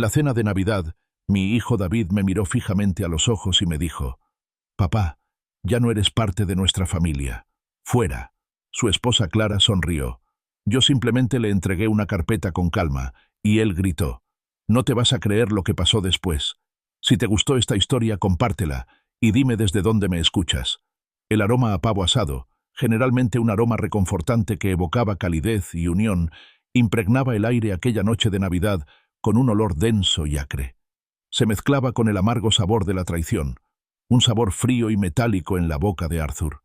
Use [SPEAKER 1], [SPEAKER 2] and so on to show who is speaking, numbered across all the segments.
[SPEAKER 1] la cena de Navidad, mi hijo David me miró fijamente a los ojos y me dijo: «Papá, ya no eres parte de nuestra familia. Fuera». Su esposa Clara sonrió. Yo simplemente le entregué una carpeta con calma, y él gritó: «No te vas a creer lo que pasó después. Si te gustó esta historia, compártela, y dime desde dónde me escuchas». El aroma a pavo asado, generalmente un aroma reconfortante que evocaba calidez y unión, impregnaba el aire aquella noche de Navidad con un olor denso y acre. Se mezclaba con el amargo sabor de la traición, un sabor frío y metálico en la boca de Arthur.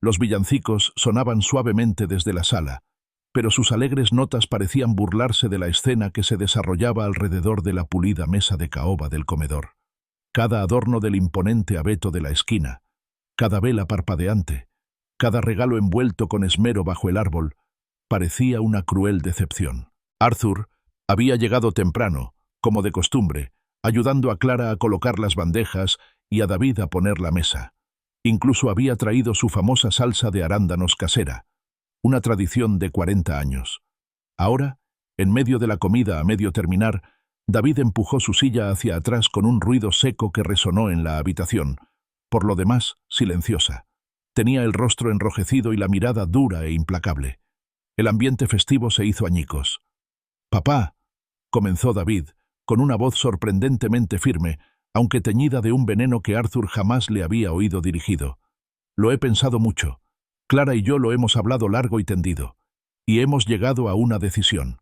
[SPEAKER 1] Los villancicos sonaban suavemente desde la sala, pero sus alegres notas parecían burlarse de la escena que se desarrollaba alrededor de la pulida mesa de caoba del comedor. Cada adorno del imponente abeto de la esquina, cada vela parpadeante, cada regalo envuelto con esmero bajo el árbol, parecía una cruel decepción. Arthur había llegado temprano, como de costumbre, ayudando a Clara a colocar las bandejas y a David a poner la mesa. Incluso había traído su famosa salsa de arándanos casera, una tradición de 40 años. Ahora, en medio de la comida a medio terminar, David empujó su silla hacia atrás con un ruido seco que resonó en la habitación, por lo demás silenciosa. Tenía el rostro enrojecido y la mirada dura e implacable. El ambiente festivo se hizo añicos. «Papá», comenzó David, con una voz sorprendentemente firme, aunque teñida de un veneno que Arthur jamás le había oído dirigido. «Lo he pensado mucho. Clara y yo lo hemos hablado largo y tendido, y hemos llegado a una decisión».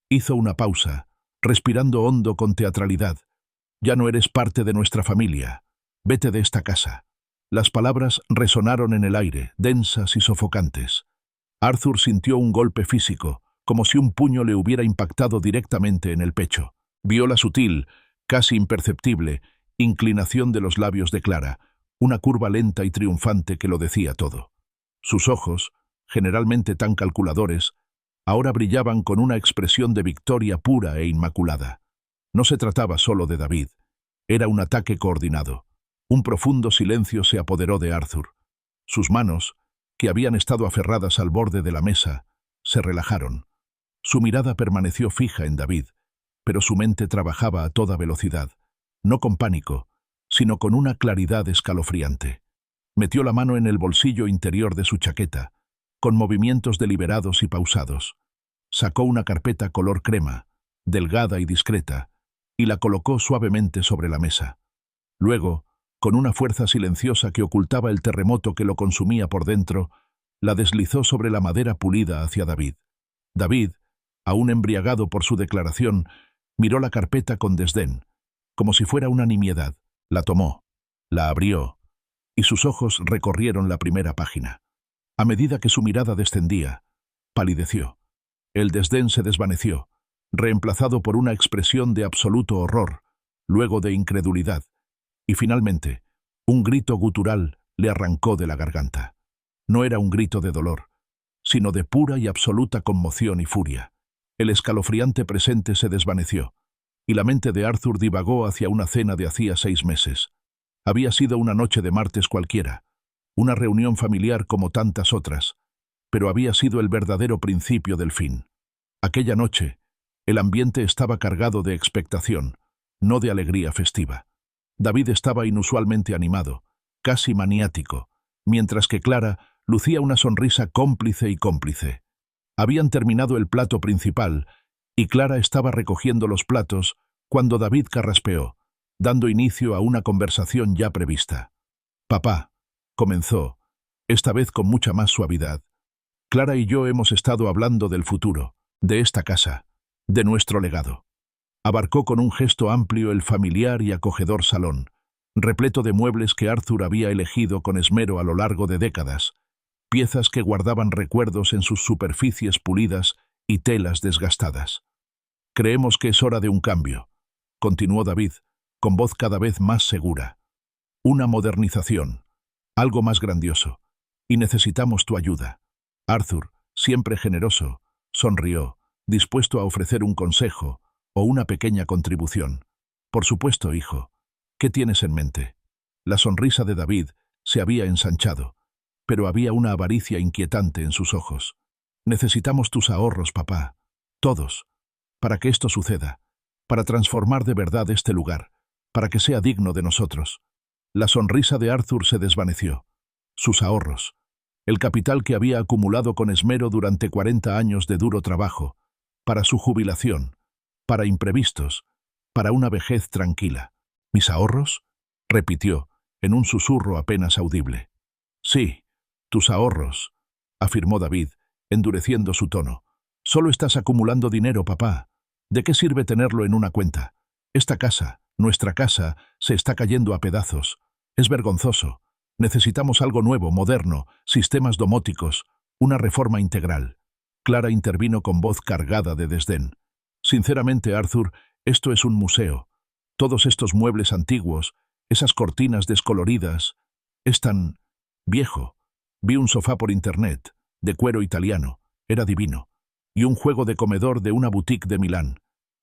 [SPEAKER 1] Hizo una pausa, respirando hondo con teatralidad. «Ya no eres parte de nuestra familia. Vete de esta casa». Las palabras resonaron en el aire, densas y sofocantes. Arthur sintió un golpe físico, como si un puño le hubiera impactado directamente en el pecho. Vio la sutil, casi imperceptible, inclinación de los labios de Clara, una curva lenta y triunfante que lo decía todo. Sus ojos, generalmente tan calculadores, ahora brillaban con una expresión de victoria pura e inmaculada. No se trataba solo de David. Era un ataque coordinado. Un profundo silencio se apoderó de Arthur. Sus manos, que habían estado aferradas al borde de la mesa, se relajaron. Su mirada permaneció fija en David, pero su mente trabajaba a toda velocidad, no con pánico, sino con una claridad escalofriante. Metió la mano en el bolsillo interior de su chaqueta, con movimientos deliberados y pausados. Sacó una carpeta color crema, delgada y discreta, y la colocó suavemente sobre la mesa. Luego, con una fuerza silenciosa que ocultaba el terremoto que lo consumía por dentro, la deslizó sobre la madera pulida hacia David. David, aún embriagado por su declaración, miró la carpeta con desdén, como si fuera una nimiedad. La tomó, la abrió, y sus ojos recorrieron la primera página. A medida que su mirada descendía, palideció. El desdén se desvaneció, reemplazado por una expresión de absoluto horror, luego de incredulidad, y finalmente, un grito gutural le arrancó de la garganta. No era un grito de dolor, sino de pura y absoluta conmoción y furia. El escalofriante presente se desvaneció, y la mente de Arthur divagó hacia una cena de hacía 6 meses. Había sido una noche de martes cualquiera, una reunión familiar como tantas otras, pero había sido el verdadero principio del fin. Aquella noche, el ambiente estaba cargado de expectación, no de alegría festiva. David estaba inusualmente animado, casi maniático, mientras que Clara lucía una sonrisa cómplice y cómplice. Habían terminado el plato principal, y Clara estaba recogiendo los platos cuando David carraspeó, dando inicio a una conversación ya prevista. «Papá», comenzó, esta vez con mucha más suavidad, «Clara y yo hemos estado hablando del futuro, de esta casa, de nuestro legado». Abarcó con un gesto amplio el familiar y acogedor salón, repleto de muebles que Arthur había elegido con esmero a lo largo de décadas, piezas que guardaban recuerdos en sus superficies pulidas y telas desgastadas. «Creemos que es hora de un cambio», continuó David, con voz cada vez más segura. «Una modernización, algo más grandioso, y necesitamos tu ayuda». Arthur, siempre generoso, sonrió, dispuesto a ofrecer un consejo o una pequeña contribución. «Por supuesto, hijo. ¿Qué tienes en mente?» La sonrisa de David se había ensanchado, pero había una avaricia inquietante en sus ojos. «Necesitamos tus ahorros, papá. Todos. Para que esto suceda, para transformar de verdad este lugar, para que sea digno de nosotros. La sonrisa de Arthur se desvaneció. Sus ahorros, el capital que había acumulado con esmero durante 40 años de duro trabajo, para su jubilación, para imprevistos, para una vejez tranquila. ¿Mis ahorros?, repitió, en un susurro apenas audible. Sí, tus ahorros, afirmó David, endureciendo su tono. Solo estás acumulando dinero, papá. ¿De qué sirve tenerlo en una cuenta? Esta casa, nuestra casa, se está cayendo a pedazos. Es vergonzoso. Necesitamos algo nuevo, moderno, sistemas domóticos, una reforma integral. Clara intervino con voz cargada de desdén. Sinceramente, Arthur, esto es un museo. Todos estos muebles antiguos, esas cortinas descoloridas, es tan viejo. Vi un sofá por internet, de cuero italiano, era divino, y un juego de comedor de una boutique de Milán.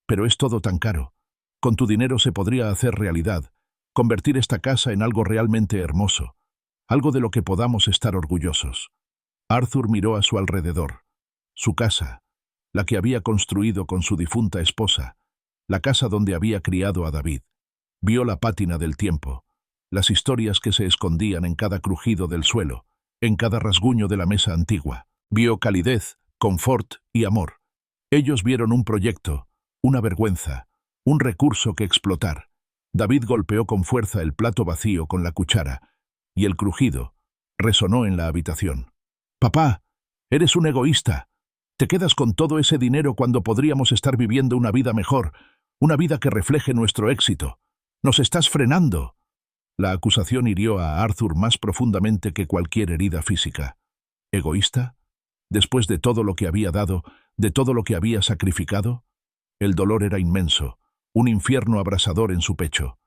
[SPEAKER 1] Pero es todo tan caro. Con tu dinero se podría hacer realidad, convertir esta casa en algo realmente hermoso, algo de lo que podamos estar orgullosos. Arthur miró a su alrededor. Su casa, la que había construido con su difunta esposa, la casa donde había criado a David. Vio la pátina del tiempo, las historias que se escondían en cada crujido del suelo, en cada rasguño de la mesa antigua. Vio calidez, confort y amor. Ellos vieron un proyecto, una vergüenza, un recurso que explotar. David golpeó con fuerza el plato vacío con la cuchara, y el crujido resonó en la habitación. «Papá, eres un egoísta. Te quedas con todo ese dinero cuando podríamos estar viviendo una vida mejor, una vida que refleje nuestro éxito. Nos estás frenando». La acusación hirió a Arthur más profundamente que cualquier herida física. ¿Egoísta? Después de todo lo que había dado, de todo lo que había sacrificado, el dolor era inmenso, un infierno abrasador en su pecho.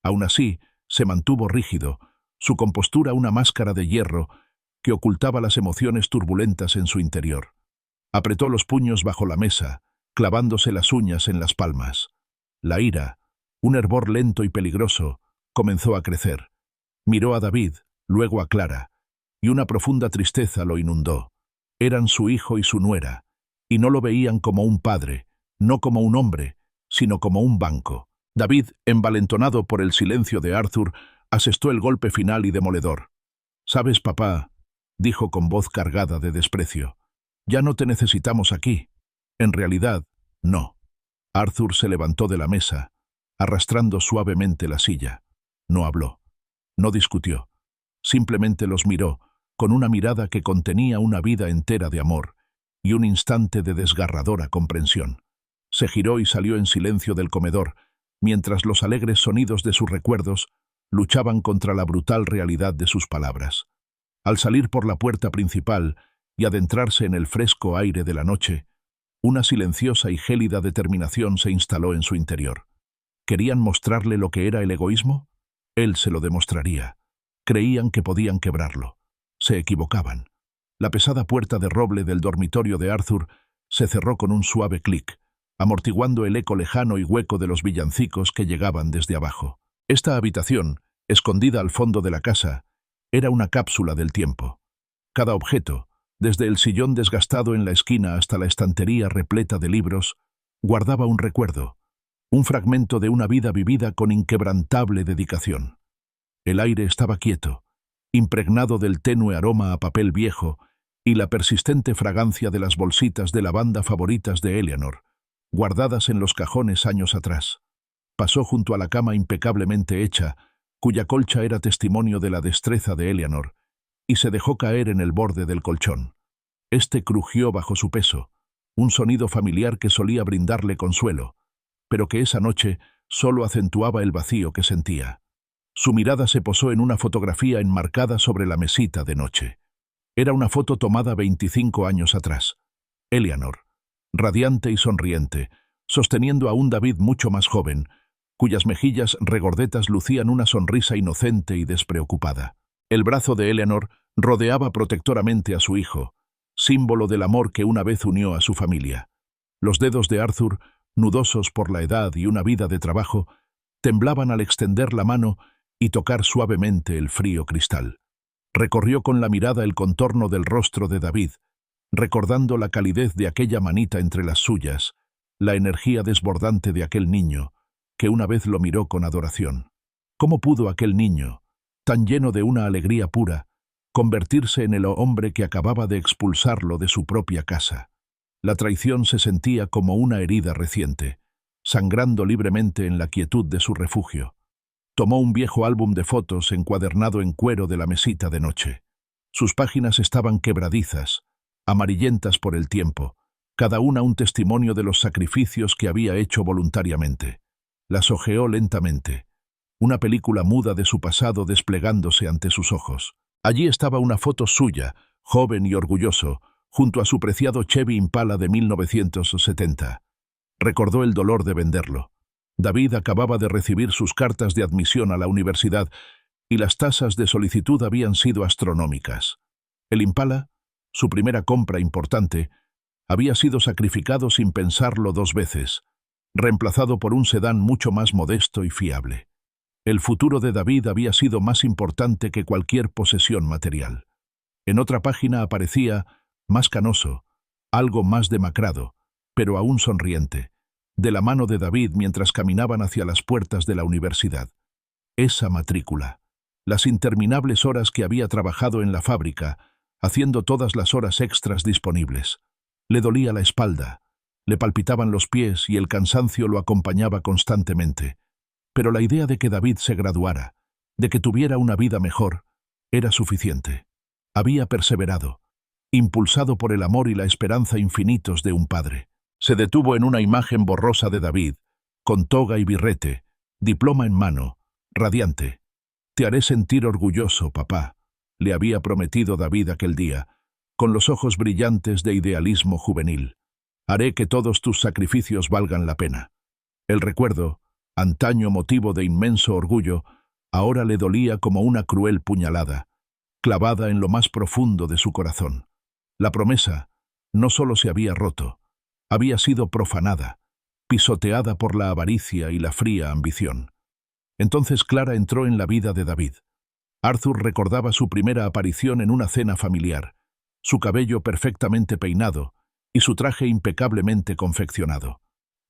[SPEAKER 1] Aún así, se mantuvo rígido, su compostura una máscara de hierro que ocultaba las emociones turbulentas en su interior. Apretó los puños bajo la mesa, clavándose las uñas en las palmas. La ira, un hervor lento y peligroso, comenzó a crecer. Miró a David, luego a Clara, y una profunda tristeza lo inundó. Eran su hijo y su nuera, y no lo veían como un padre, no como un hombre, sino como un banco. David, envalentonado por el silencio de Arthur, asestó el golpe final y demoledor. «Sabes, papá», dijo con voz cargada de desprecio, «ya no te necesitamos aquí. En realidad, no». Arthur se levantó de la mesa, arrastrando suavemente la silla. No habló, no discutió. Simplemente los miró, con una mirada que contenía una vida entera de amor y un instante de desgarradora comprensión. Se giró y salió en silencio del comedor, mientras los alegres sonidos de sus recuerdos luchaban contra la brutal realidad de sus palabras. Al salir por la puerta principal y adentrarse en el fresco aire de la noche, una silenciosa y gélida determinación se instaló en su interior. ¿Querían mostrarle lo que era el egoísmo? Él se lo demostraría. Creían que podían quebrarlo. Se equivocaban. La pesada puerta de roble del dormitorio de Arthur se cerró con un suave clic, amortiguando el eco lejano y hueco de los villancicos que llegaban desde abajo. Esta habitación, escondida al fondo de la casa, era una cápsula del tiempo. Cada objeto, desde el sillón desgastado en la esquina hasta la estantería repleta de libros, guardaba un recuerdo, un fragmento de una vida vivida con inquebrantable dedicación. El aire estaba quieto, impregnado del tenue aroma a papel viejo y la persistente fragancia de las bolsitas de lavanda favoritas de Eleanor, guardadas en los cajones años atrás. Pasó junto a la cama impecablemente hecha, cuya colcha era testimonio de la destreza de Eleanor, y se dejó caer en el borde del colchón. Este crujió bajo su peso, un sonido familiar que solía brindarle consuelo, pero que esa noche solo acentuaba el vacío que sentía. Su mirada se posó en una fotografía enmarcada sobre la mesita de noche. Era una foto tomada 25 años atrás. Eleanor, radiante y sonriente, sosteniendo a un David mucho más joven, cuyas mejillas regordetas lucían una sonrisa inocente y despreocupada. El brazo de Eleanor rodeaba protectoramente a su hijo, símbolo del amor que una vez unió a su familia. Los dedos de Arthur, nudosos por la edad y una vida de trabajo, temblaban al extender la mano y tocar suavemente el frío cristal. Recorrió con la mirada el contorno del rostro de David, recordando la calidez de aquella manita entre las suyas, la energía desbordante de aquel niño, que una vez lo miró con adoración. ¿Cómo pudo aquel niño, tan lleno de una alegría pura, convertirse en el hombre que acababa de expulsarlo de su propia casa? La traición se sentía como una herida reciente, sangrando libremente en la quietud de su refugio. Tomó un viejo álbum de fotos encuadernado en cuero de la mesita de noche. Sus páginas estaban quebradizas, amarillentas por el tiempo, cada una un testimonio de los sacrificios que había hecho voluntariamente. Las hojeó lentamente, una película muda de su pasado desplegándose ante sus ojos. Allí estaba una foto suya, joven y orgulloso, junto a su preciado Chevy Impala de 1970. Recordó el dolor de venderlo. David acababa de recibir sus cartas de admisión a la universidad y las tasas de solicitud habían sido astronómicas. El Impala, su primera compra importante, había sido sacrificado sin pensarlo 2 veces, reemplazado por un sedán mucho más modesto y fiable. El futuro de David había sido más importante que cualquier posesión material. En otra página aparecía, más canoso, algo más demacrado, pero aún sonriente, de la mano de David mientras caminaban hacia las puertas de la universidad. Esa matrícula, las interminables horas que había trabajado en la fábrica, haciendo todas las horas extras disponibles. Le dolía la espalda, le palpitaban los pies y el cansancio lo acompañaba constantemente. Pero la idea de que David se graduara, de que tuviera una vida mejor, era suficiente. Había perseverado, impulsado por el amor y la esperanza infinitos de un padre. Se detuvo en una imagen borrosa de David, con toga y birrete, diploma en mano, radiante. «Te haré sentir orgulloso, papá», le había prometido David aquel día, con los ojos brillantes de idealismo juvenil. «Haré que todos tus sacrificios valgan la pena». El recuerdo, antaño motivo de inmenso orgullo, ahora le dolía como una cruel puñalada, clavada en lo más profundo de su corazón. La promesa no solo se había roto, había sido profanada, pisoteada por la avaricia y la fría ambición. Entonces Clara entró en la vida de David. Arthur recordaba su primera aparición en una cena familiar, su cabello perfectamente peinado y su traje impecablemente confeccionado.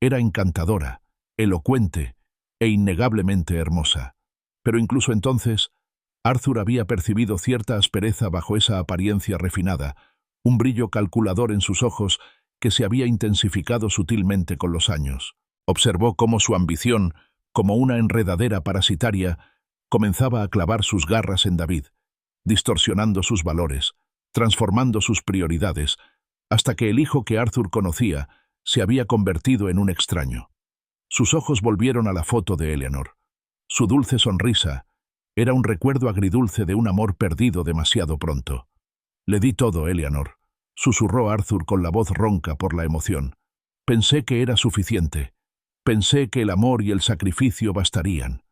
[SPEAKER 1] Era encantadora, elocuente e innegablemente hermosa. Pero incluso entonces, Arthur había percibido cierta aspereza bajo esa apariencia refinada, un brillo calculador en sus ojos que se había intensificado sutilmente con los años. Observó cómo su ambición, como una enredadera parasitaria, comenzaba a clavar sus garras en David, distorsionando sus valores, transformando sus prioridades, hasta que el hijo que Arthur conocía se había convertido en un extraño. Sus ojos volvieron a la foto de Eleanor. Su dulce sonrisa era un recuerdo agridulce de un amor perdido demasiado pronto. «Le di todo, Eleanor», susurró Arthur con la voz ronca por la emoción. «Pensé que era suficiente. Pensé que el amor y el sacrificio bastarían.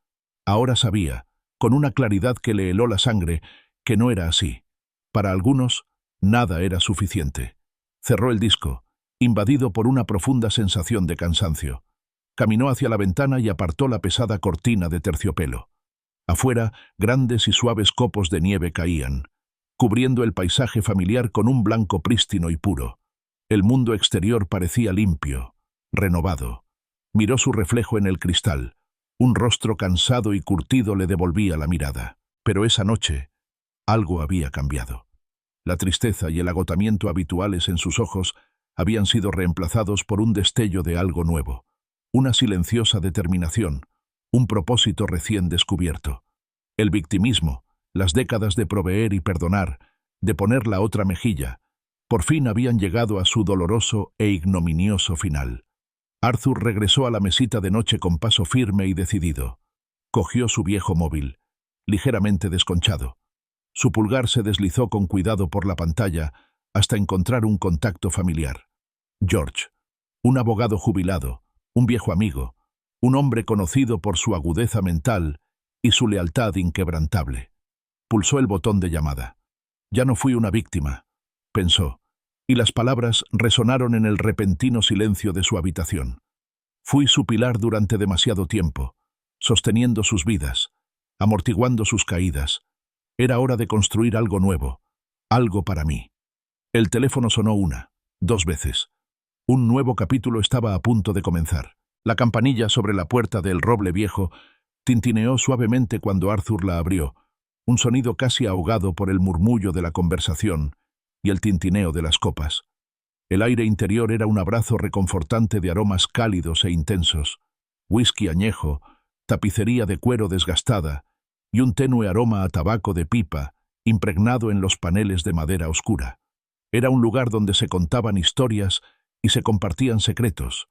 [SPEAKER 1] Ahora sabía, con una claridad que le heló la sangre, que no era así. Para algunos, nada era suficiente». Cerró el disco, invadido por una profunda sensación de cansancio. Caminó hacia la ventana y apartó la pesada cortina de terciopelo. Afuera, grandes y suaves copos de nieve caían, cubriendo el paisaje familiar con un blanco prístino y puro. El mundo exterior parecía limpio, renovado. Miró su reflejo en el cristal. Un rostro cansado y curtido le devolvía la mirada. Pero esa noche, algo había cambiado. La tristeza y el agotamiento habituales en sus ojos habían sido reemplazados por un destello de algo nuevo. Una silenciosa determinación, un propósito recién descubierto. El victimismo, las décadas de proveer y perdonar, de poner la otra mejilla, por fin habían llegado a su doloroso e ignominioso final. Arthur regresó a la mesita de noche con paso firme y decidido. Cogió su viejo móvil, ligeramente desconchado. Su pulgar se deslizó con cuidado por la pantalla hasta encontrar un contacto familiar. George, un abogado jubilado, un viejo amigo, un hombre conocido por su agudeza mental y su lealtad inquebrantable. Pulsó el botón de llamada. «Ya no fui una víctima», pensó, y las palabras resonaron en el repentino silencio de su habitación. «Fui su pilar durante demasiado tiempo, sosteniendo sus vidas, amortiguando sus caídas. Era hora de construir algo nuevo, algo para mí». El teléfono sonó 1, 2 veces. Un nuevo capítulo estaba a punto de comenzar. La campanilla sobre la puerta del roble viejo tintineó suavemente cuando Arthur la abrió, un sonido casi ahogado por el murmullo de la conversación y el tintineo de las copas. El aire interior era un abrazo reconfortante de aromas cálidos e intensos, whisky añejo, tapicería de cuero desgastada y un tenue aroma a tabaco de pipa impregnado en los paneles de madera oscura. Era un lugar donde se contaban historias y se compartían secretos,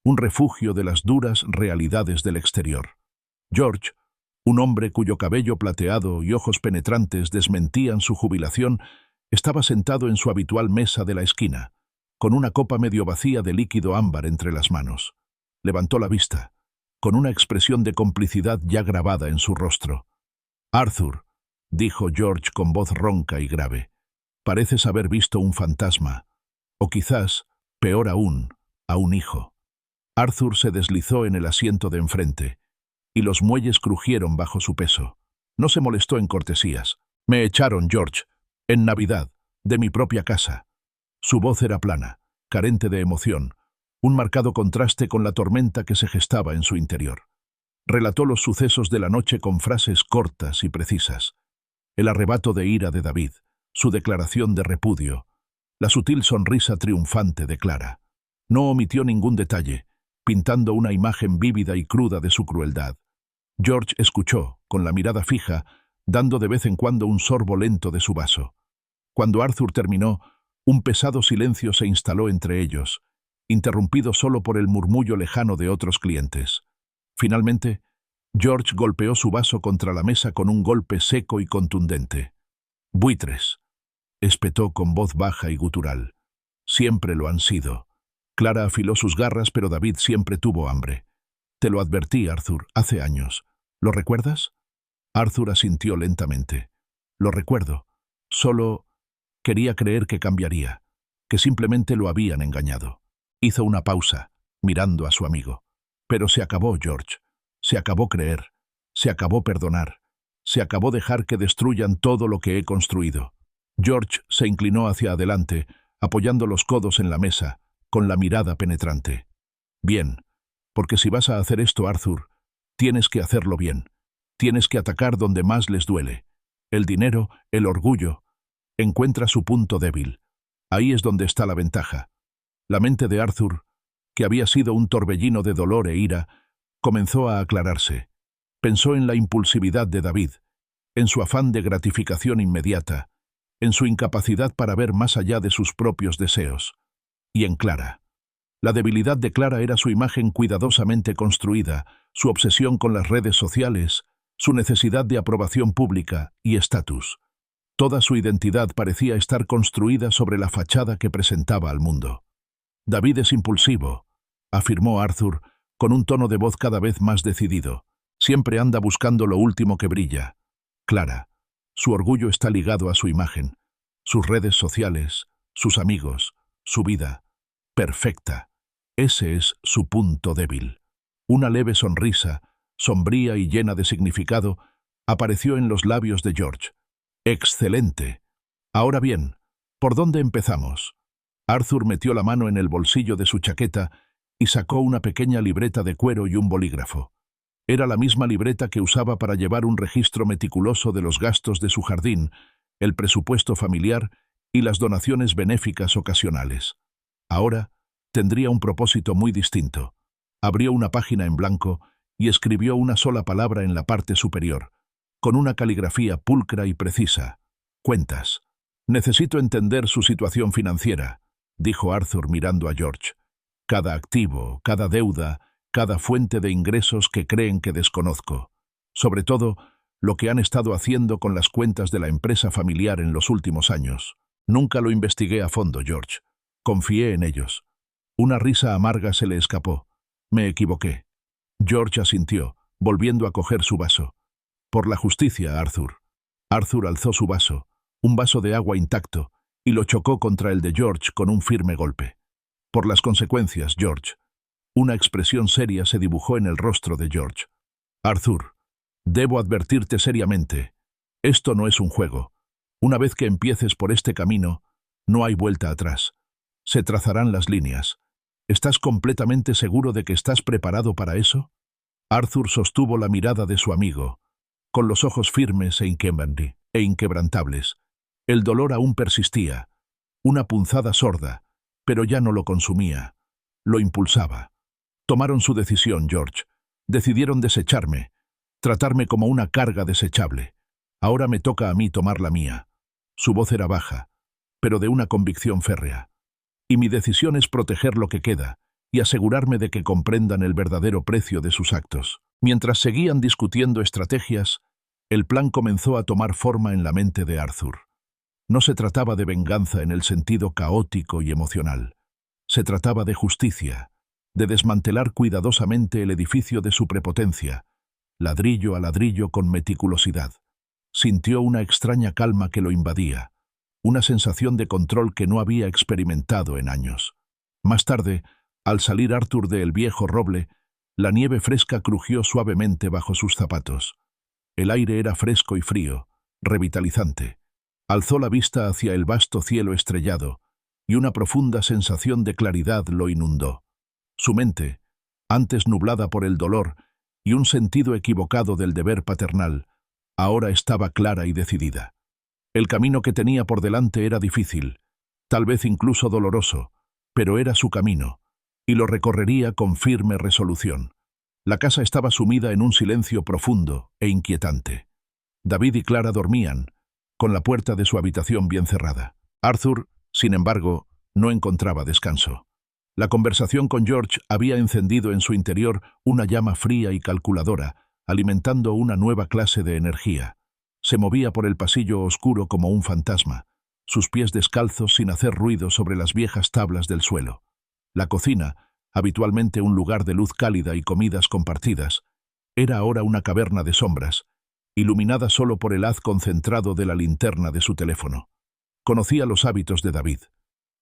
[SPEAKER 1] un refugio de las duras realidades del exterior. George, un hombre cuyo cabello plateado y ojos penetrantes desmentían su jubilación, estaba sentado en su habitual mesa de la esquina, con una copa medio vacía de líquido ámbar entre las manos. Levantó la vista, con una expresión de complicidad ya grabada en su rostro. «Arthur», dijo George con voz ronca y grave, «pareces haber visto un fantasma, o quizás, peor aún, a un hijo». Arthur se deslizó en el asiento de enfrente, y los muelles crujieron bajo su peso. No se molestó en cortesías. «Me echaron, George, en Navidad, de mi propia casa». Su voz era plana, carente de emoción, un marcado contraste con la tormenta que se gestaba en su interior. Relató los sucesos de la noche con frases cortas y precisas. El arrebato de ira de David, su declaración de repudio, la sutil sonrisa triunfante de Clara. No omitió ningún detalle, pintando una imagen vívida y cruda de su crueldad. George escuchó, con la mirada fija, dando de vez en cuando un sorbo lento de su vaso. Cuando Arthur terminó, un pesado silencio se instaló entre ellos, interrumpido solo por el murmullo lejano de otros clientes. Finalmente, George golpeó su vaso contra la mesa con un golpe seco y contundente. «Buitres», espetó con voz baja y gutural. «Siempre lo han sido». Clara afiló sus garras, pero David siempre tuvo hambre. «Te lo advertí, Arthur, hace años. ¿Lo recuerdas?» Arthur asintió lentamente. «Lo recuerdo. Solo quería creer que cambiaría, que simplemente lo habían engañado». Hizo una pausa, mirando a su amigo. «Pero se acabó, George. Se acabó creer. Se acabó perdonar. Se acabó dejar que destruyan todo lo que he construido». George se inclinó hacia adelante, apoyando los codos en la mesa, con la mirada penetrante. «Bien, porque si vas a hacer esto, Arthur, tienes que hacerlo bien. Tienes que atacar donde más les duele. El dinero, el orgullo. Encuentra su punto débil. Ahí es donde está la ventaja». La mente de Arthur, que había sido un torbellino de dolor e ira, comenzó a aclararse. Pensó en la impulsividad de David, en su afán de gratificación inmediata, en su incapacidad para ver más allá de sus propios deseos. Y en Clara. La debilidad de Clara era su imagen cuidadosamente construida, su obsesión con las redes sociales, su necesidad de aprobación pública y estatus. Toda su identidad parecía estar construida sobre la fachada que presentaba al mundo. «David es impulsivo», afirmó Arthur, con un tono de voz cada vez más decidido. «Siempre anda buscando lo último que brilla». Clara. Su orgullo está ligado a su imagen, sus redes sociales, sus amigos, su vida. Perfecta. Ese es su punto débil. Una leve sonrisa, sombría y llena de significado, apareció en los labios de George. «Excelente. Ahora bien, ¿por dónde empezamos?» Arthur metió la mano en el bolsillo de su chaqueta y sacó una pequeña libreta de cuero y un bolígrafo. Era la misma libreta que usaba para llevar un registro meticuloso de los gastos de su jardín, el presupuesto familiar y las donaciones benéficas ocasionales. Ahora tendría un propósito muy distinto. Abrió una página en blanco y escribió una sola palabra en la parte superior, con una caligrafía pulcra y precisa. «Cuentas. Necesito entender su situación financiera», dijo Arthur mirando a George. «Cada activo, cada deuda, cada fuente de ingresos que creen que desconozco. Sobre todo, lo que han estado haciendo con las cuentas de la empresa familiar en los últimos años. Nunca lo investigué a fondo, George. Confié en ellos». Una risa amarga se le escapó. «Me equivoqué». George asintió, volviendo a coger su vaso. «Por la justicia, Arthur». Arthur alzó su vaso, un vaso de agua intacto, y lo chocó contra el de George con un firme golpe. «Por las consecuencias, George». Una expresión seria se dibujó en el rostro de George. «Arthur, debo advertirte seriamente. Esto no es un juego. Una vez que empieces por este camino, no hay vuelta atrás. Se trazarán las líneas. ¿Estás completamente seguro de que estás preparado para eso? Arthur sostuvo la mirada de su amigo, con los ojos firmes e inquebrantables. El dolor aún persistía, una punzada sorda, pero ya no lo consumía, lo impulsaba. Tomaron su decisión, George. Decidieron desecharme, tratarme como una carga desechable. Ahora me toca a mí tomar la mía. Su voz era baja, pero de una convicción férrea. Y mi decisión es proteger lo que queda y asegurarme de que comprendan el verdadero precio de sus actos. Mientras seguían discutiendo estrategias, el plan comenzó a tomar forma en la mente de Arthur. No se trataba de venganza en el sentido caótico y emocional. Se trataba de justicia, de desmantelar cuidadosamente el edificio de su prepotencia, ladrillo a ladrillo con meticulosidad. Sintió una extraña calma que lo invadía, una sensación de control que no había experimentado en años. Más tarde, al salir Arthur del viejo roble, la nieve fresca crujió suavemente bajo sus zapatos. El aire era fresco y frío, revitalizante. Alzó la vista hacia el vasto cielo estrellado, y una profunda sensación de claridad lo inundó. Su mente, antes nublada por el dolor y un sentido equivocado del deber paternal, ahora estaba clara y decidida. El camino que tenía por delante era difícil, tal vez incluso doloroso, pero era su camino, y lo recorrería con firme resolución. La casa estaba sumida en un silencio profundo e inquietante. David y Clara dormían, con la puerta de su habitación bien cerrada. Arthur, sin embargo, no encontraba descanso. La conversación con George había encendido en su interior una llama fría y calculadora, alimentando una nueva clase de energía. Se movía por el pasillo oscuro como un fantasma, sus pies descalzos sin hacer ruido sobre las viejas tablas del suelo. La cocina, habitualmente un lugar de luz cálida y comidas compartidas, era ahora una caverna de sombras, iluminada solo por el haz concentrado de la linterna de su teléfono. Conocía los hábitos de David.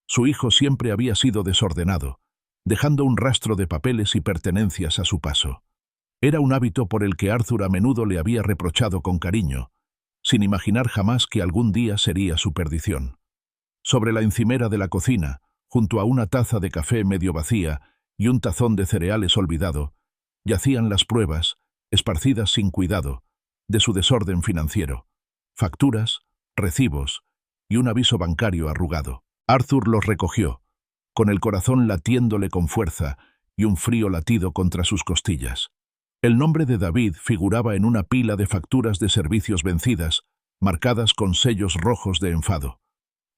[SPEAKER 1] Su hijo siempre había sido desordenado, dejando un rastro de papeles y pertenencias a su paso. Era un hábito por el que Arthur a menudo le había reprochado con cariño, sin imaginar jamás que algún día sería su perdición. Sobre la encimera de la cocina, junto a una taza de café medio vacía y un tazón de cereales olvidado, yacían las pruebas, esparcidas sin cuidado, de su desorden financiero. Facturas, recibos y un aviso bancario arrugado. Arthur los recogió, con el corazón latiéndole con fuerza y un frío latido contra sus costillas. El nombre de David figuraba en una pila de facturas de servicios vencidas, marcadas con sellos rojos de enfado.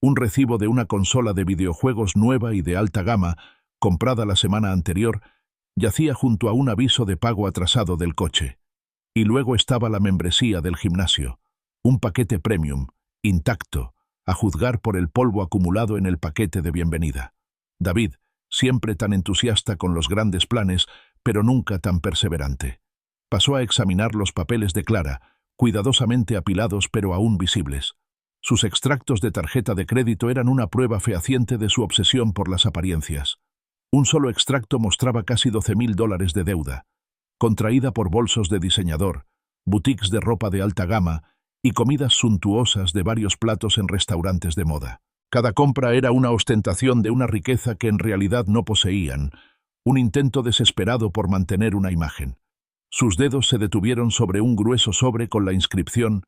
[SPEAKER 1] Un recibo de una consola de videojuegos nueva y de alta gama, comprada la semana anterior, yacía junto a un aviso de pago atrasado del coche. Y luego estaba la membresía del gimnasio, un paquete premium, intacto, a juzgar por el polvo acumulado en el paquete de bienvenida. David, siempre tan entusiasta con los grandes planes, pero nunca tan perseverante. Pasó a examinar los papeles de Clara, cuidadosamente apilados pero aún visibles. Sus extractos de tarjeta de crédito eran una prueba fehaciente de su obsesión por las apariencias. Un solo extracto mostraba casi $12,000 de deuda, contraída por bolsos de diseñador, boutiques de ropa de alta gama y comidas suntuosas de varios platos en restaurantes de moda. Cada compra era una ostentación de una riqueza que en realidad no poseían, un intento desesperado por mantener una imagen. Sus dedos se detuvieron sobre un grueso sobre con la inscripción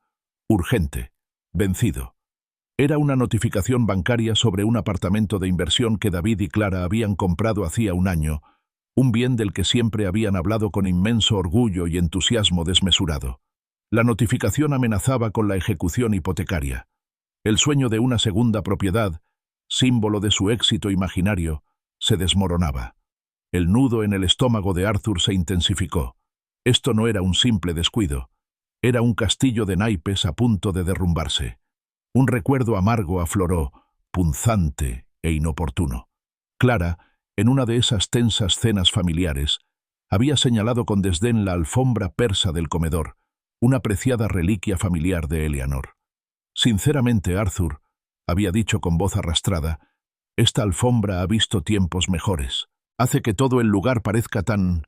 [SPEAKER 1] «Urgente, vencido». Era una notificación bancaria sobre un apartamento de inversión que David y Clara habían comprado hacía un año, un bien del que siempre habían hablado con inmenso orgullo y entusiasmo desmesurado. La notificación amenazaba con la ejecución hipotecaria. El sueño de una segunda propiedad, símbolo de su éxito imaginario, se desmoronaba. El nudo en el estómago de Arthur se intensificó. Esto no era un simple descuido. Era un castillo de naipes a punto de derrumbarse. Un recuerdo amargo afloró, punzante e inoportuno. Clara, en una de esas tensas cenas familiares, había señalado con desdén la alfombra persa del comedor, una preciada reliquia familiar de Eleanor. Sinceramente, Arthur, había dicho con voz arrastrada, esta alfombra ha visto tiempos mejores. Hace que todo el lugar parezca tan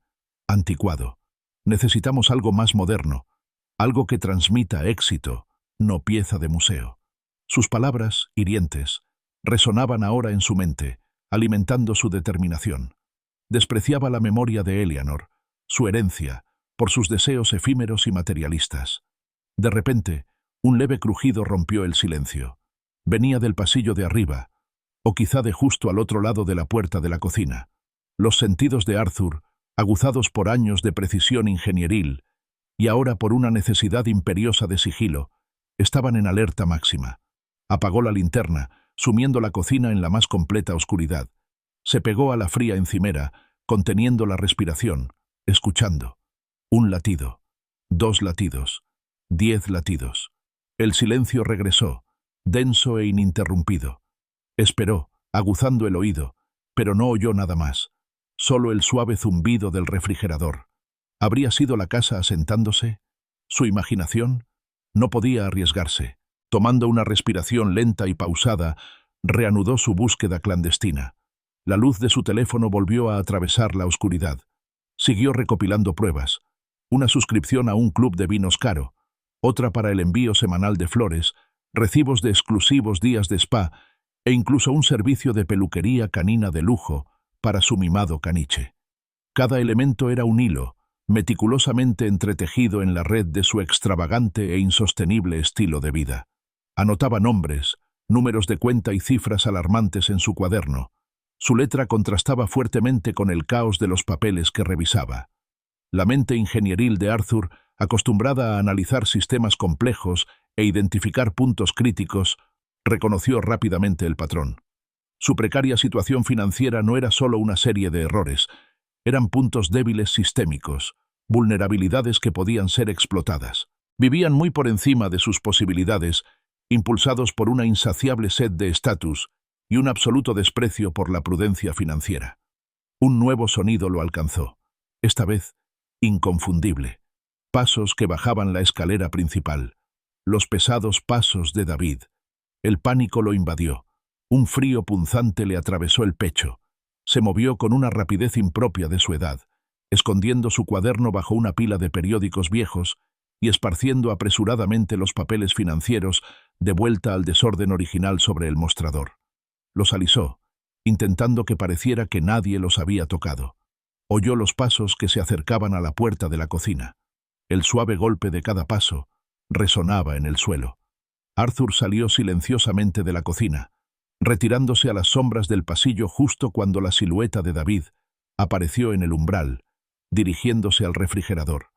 [SPEAKER 1] anticuado. Necesitamos algo más moderno, algo que transmita éxito, no pieza de museo. Sus palabras, hirientes, resonaban ahora en su mente, alimentando su determinación. Despreciaba la memoria de Eleanor, su herencia, por sus deseos efímeros y materialistas. De repente, un leve crujido rompió el silencio. Venía del pasillo de arriba, o quizá de justo al otro lado de la puerta de la cocina. Los sentidos de Arthur, aguzados por años de precisión ingenieril, y ahora por una necesidad imperiosa de sigilo, estaban en alerta máxima. Apagó la linterna, sumiendo la cocina en la más completa oscuridad. Se pegó a la fría encimera, conteniendo la respiración, escuchando. 1 latido, 2 latidos, 10 latidos. El silencio regresó, denso e ininterrumpido. Esperó, aguzando el oído, pero no oyó nada más. Solo el suave zumbido del refrigerador. ¿Habría sido la casa asentándose? ¿Su imaginación? No podía arriesgarse. Tomando una respiración lenta y pausada, reanudó su búsqueda clandestina. La luz de su teléfono volvió a atravesar la oscuridad. Siguió recopilando pruebas. Una suscripción a un club de vinos caro, otra para el envío semanal de flores, recibos de exclusivos días de spa e incluso un servicio de peluquería canina de lujo para su mimado caniche. Cada elemento era un hilo, meticulosamente entretejido en la red de su extravagante e insostenible estilo de vida. Anotaba nombres, números de cuenta y cifras alarmantes en su cuaderno. Su letra contrastaba fuertemente con el caos de los papeles que revisaba. La mente ingenieril de Arthur, acostumbrada a analizar sistemas complejos e identificar puntos críticos, reconoció rápidamente el patrón. Su precaria situación financiera no era solo una serie de errores, eran puntos débiles sistémicos, vulnerabilidades que podían ser explotadas. Vivían muy por encima de sus posibilidades, impulsados por una insaciable sed de estatus y un absoluto desprecio por la prudencia financiera. Un nuevo sonido lo alcanzó, esta vez inconfundible. Pasos que bajaban la escalera principal. Los pesados pasos de David. El pánico lo invadió. Un frío punzante le atravesó el pecho. Se movió con una rapidez impropia de su edad, escondiendo su cuaderno bajo una pila de periódicos viejos y esparciendo apresuradamente los papeles financieros de vuelta al desorden original sobre el mostrador. Los alisó, intentando que pareciera que nadie los había tocado. Oyó los pasos que se acercaban a la puerta de la cocina. El suave golpe de cada paso resonaba en el suelo. Arthur salió silenciosamente de la cocina, retirándose a las sombras del pasillo justo cuando la silueta de David apareció en el umbral, dirigiéndose al refrigerador.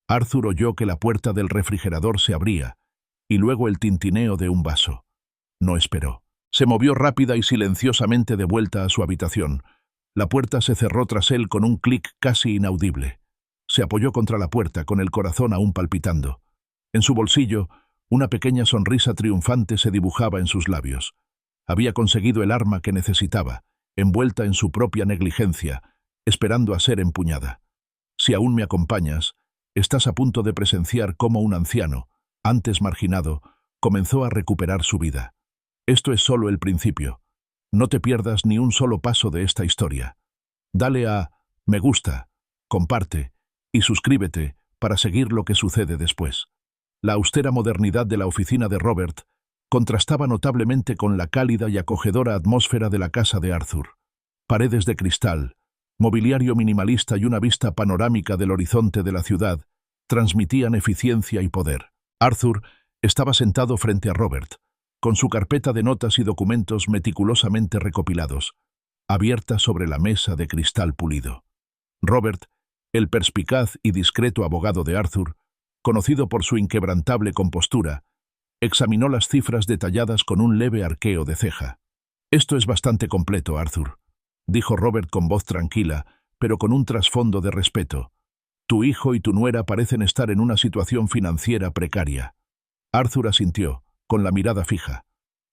[SPEAKER 1] Arthur oyó que la puerta del refrigerador se abría, y luego el tintineo de un vaso. No esperó. Se movió rápida y silenciosamente de vuelta a su habitación. La puerta se cerró tras él con un clic casi inaudible. Se apoyó contra la puerta, con el corazón aún palpitando. En su bolsillo, una pequeña sonrisa triunfante se dibujaba en sus labios. Había conseguido el arma que necesitaba, envuelta en su propia negligencia, esperando a ser empuñada. Si aún me acompañas, estás a punto de presenciar cómo un anciano, antes marginado, comenzó a recuperar su vida. Esto es solo el principio. No te pierdas ni un solo paso de esta historia. Dale a me gusta, comparte y suscríbete para seguir lo que sucede después. La austera modernidad de la oficina de Robert contrastaba notablemente con la cálida y acogedora atmósfera de la casa de Arthur. Paredes de cristal, mobiliario minimalista y una vista panorámica del horizonte de la ciudad transmitían eficiencia y poder. Arthur estaba sentado frente a Robert, con su carpeta de notas y documentos meticulosamente recopilados, abierta sobre la mesa de cristal pulido. Robert, el perspicaz y discreto abogado de Arthur, conocido por su inquebrantable compostura, examinó las cifras detalladas con un leve arqueo de ceja. «Esto es bastante completo, Arthur», dijo Robert con voz tranquila, pero con un trasfondo de respeto. «Tu hijo y tu nuera parecen estar en una situación financiera precaria». Arthur asintió, con la mirada fija.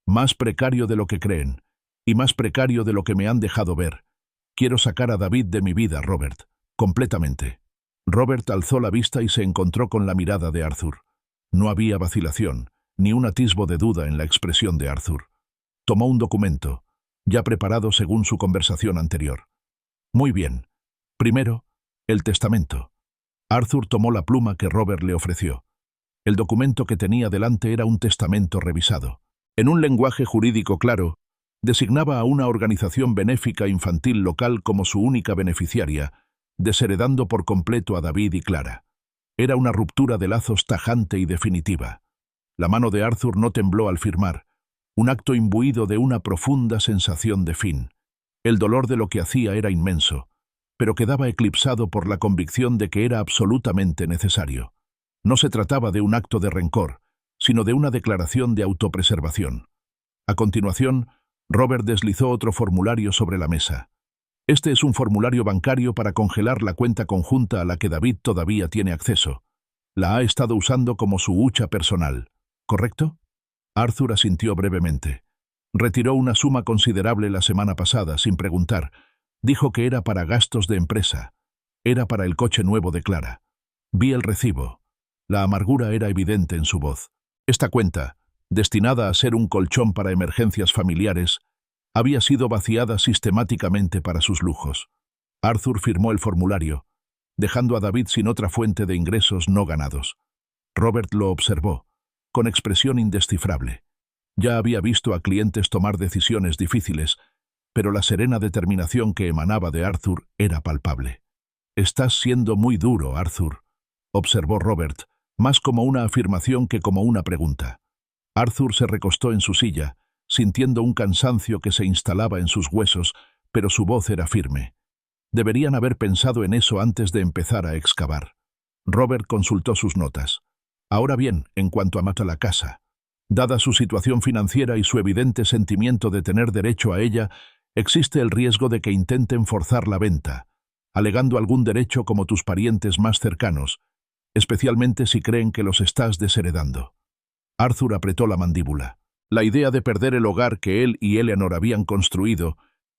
[SPEAKER 1] «Más precario de lo que creen, y más precario de lo que me han dejado ver. Quiero sacar a David de mi vida, Robert, completamente». Robert alzó la vista y se encontró con la mirada de Arthur. No había vacilación, ni un atisbo de duda en la expresión de Arthur. Tomó un documento, ya preparado según su conversación anterior. «Muy bien. Primero, el testamento». Arthur tomó la pluma que Robert le ofreció. El documento que tenía delante era un testamento revisado. En un lenguaje jurídico claro, Designaba a una organización benéfica infantil local como su única beneficiaria, desheredando por completo a David y Clara. Era una ruptura de lazos tajante y definitiva. La mano de Arthur no tembló al firmar, un acto imbuido de una profunda sensación de fin. El dolor de lo que hacía era inmenso, pero quedaba eclipsado por la convicción de que era absolutamente necesario. No se trataba de un acto de rencor, sino de una declaración de autopreservación. A continuación, Robert deslizó otro formulario sobre la mesa. Este es un formulario bancario para congelar la cuenta conjunta a la que David todavía tiene acceso. La ha estado usando como su hucha personal, ¿correcto? Arthur asintió brevemente. Retiró una suma considerable la semana pasada, sin preguntar. Dijo que era para gastos de empresa. Era para el coche nuevo de Clara. Vi el recibo. La amargura era evidente en su voz. Esta cuenta, destinada a ser un colchón para emergencias familiares, había sido vaciada sistemáticamente para sus lujos. Arthur firmó el formulario, dejando a David sin otra fuente de ingresos no ganados. Robert lo observó, con expresión indescifrable. Ya había visto a clientes tomar decisiones difíciles, pero la serena determinación que emanaba de Arthur era palpable. «Estás siendo muy duro, Arthur», observó Robert, más como una afirmación que como una pregunta. Arthur se recostó en su silla, sintiendo un cansancio que se instalaba en sus huesos, pero su voz era firme. Deberían haber pensado en eso antes de empezar a excavar. Robert consultó sus notas. Ahora bien, en cuanto a la casa, dada su situación financiera y su evidente sentimiento de tener derecho a ella, existe el riesgo de que intenten forzar la venta, alegando algún derecho como tus parientes más cercanos, especialmente si creen que los estás desheredando. Arthur apretó la mandíbula. La idea de perder el hogar que él y Eleanor habían construido,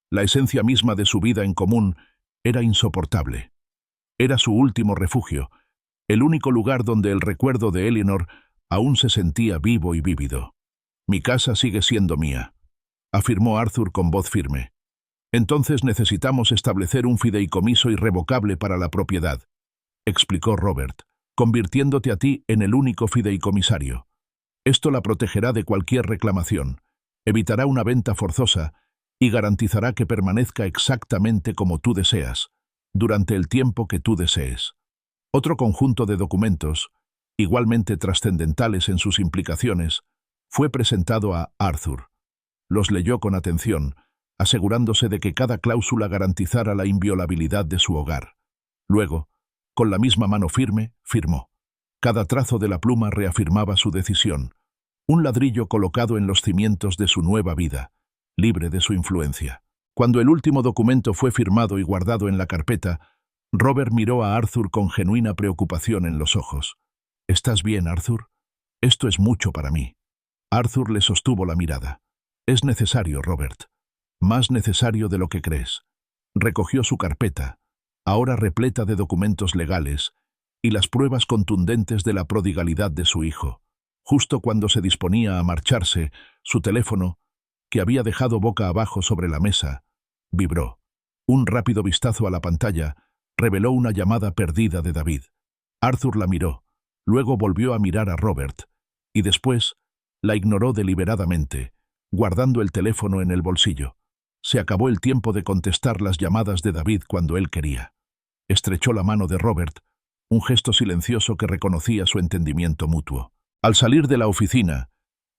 [SPEAKER 1] la esencia misma de su vida en común, era insoportable. Era su último refugio, el único lugar donde el recuerdo de Eleanor aún se sentía vivo y vívido. «Mi casa sigue siendo mía», afirmó Arthur con voz firme. «Entonces necesitamos establecer un fideicomiso irrevocable para la propiedad», explicó Robert, convirtiéndote a ti en el único fideicomisario. Esto la protegerá de cualquier reclamación, evitará una venta forzosa y garantizará que permanezca exactamente como tú deseas, durante el tiempo que tú desees. Otro conjunto de documentos, igualmente trascendentales en sus implicaciones, fue presentado a Arthur. Los leyó con atención, asegurándose de que cada cláusula garantizara la inviolabilidad de su hogar. Luego, con la misma mano firme, firmó. Cada trazo de la pluma reafirmaba su decisión, un ladrillo colocado en los cimientos de su nueva vida, libre de su influencia. Cuando el último documento fue firmado y guardado en la carpeta, Robert miró a Arthur con genuina preocupación en los ojos. «¿Estás bien, Arthur? Esto es mucho para mí». Arthur le sostuvo la mirada. «Es necesario, Robert. Más necesario de lo que crees». Recogió su carpeta, ahora repleta de documentos legales, y las pruebas contundentes de la prodigalidad de su hijo. Justo cuando se disponía a marcharse, su teléfono, que había dejado boca abajo sobre la mesa, vibró. Un rápido vistazo a la pantalla reveló una llamada perdida de David. Arthur la miró, luego volvió a mirar a Robert, y después la ignoró deliberadamente, guardando el teléfono en el bolsillo. Se acabó el tiempo de contestar las llamadas de David cuando él quería. Estrechó la mano de Robert, un gesto silencioso que reconocía su entendimiento mutuo. Al salir de la oficina,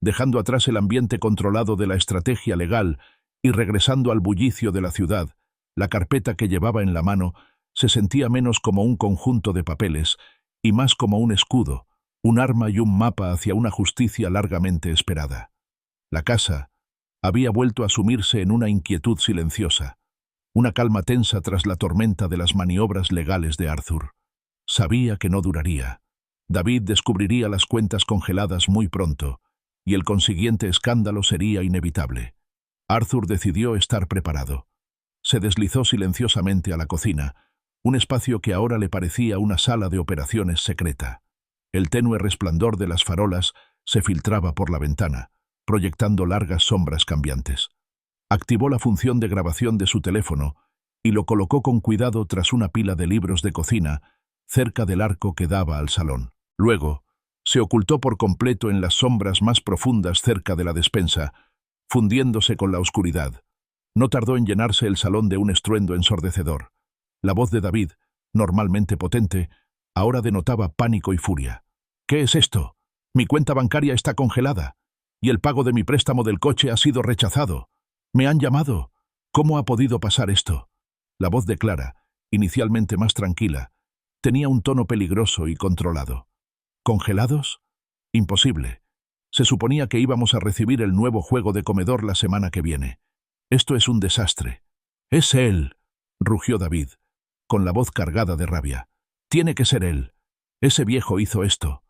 [SPEAKER 1] dejando atrás el ambiente controlado de la estrategia legal y regresando al bullicio de la ciudad, la carpeta que llevaba en la mano se sentía menos como un conjunto de papeles y más como un escudo, un arma y un mapa hacia una justicia largamente esperada. La casa había vuelto a sumirse en una inquietud silenciosa, una calma tensa tras la tormenta de las maniobras legales de Arthur. Sabía que no duraría. David descubriría las cuentas congeladas muy pronto, y el consiguiente escándalo sería inevitable. Arthur decidió estar preparado. Se deslizó silenciosamente a la cocina, un espacio que ahora le parecía una sala de operaciones secreta. El tenue resplandor de las farolas se filtraba por la ventana, proyectando largas sombras cambiantes. Activó la función de grabación de su teléfono y lo colocó con cuidado tras una pila de libros de cocina cerca del arco que daba al salón. Luego, se ocultó por completo en las sombras más profundas cerca de la despensa, fundiéndose con la oscuridad. No tardó en llenarse el salón de un estruendo ensordecedor. La voz de David, normalmente potente, ahora denotaba pánico y furia. «¿Qué es esto? Mi cuenta bancaria está congelada. Y el pago de mi préstamo del coche ha sido rechazado. Me han llamado. ¿Cómo ha podido pasar esto?» La voz de Clara, inicialmente más tranquila, tenía un tono peligroso y controlado. ¿Congelados? Imposible. Se suponía que íbamos a recibir el nuevo juego de comedor la semana que viene. Esto es un desastre. «Es él», rugió David, con la voz cargada de rabia. «Tiene que ser él. Ese viejo hizo esto».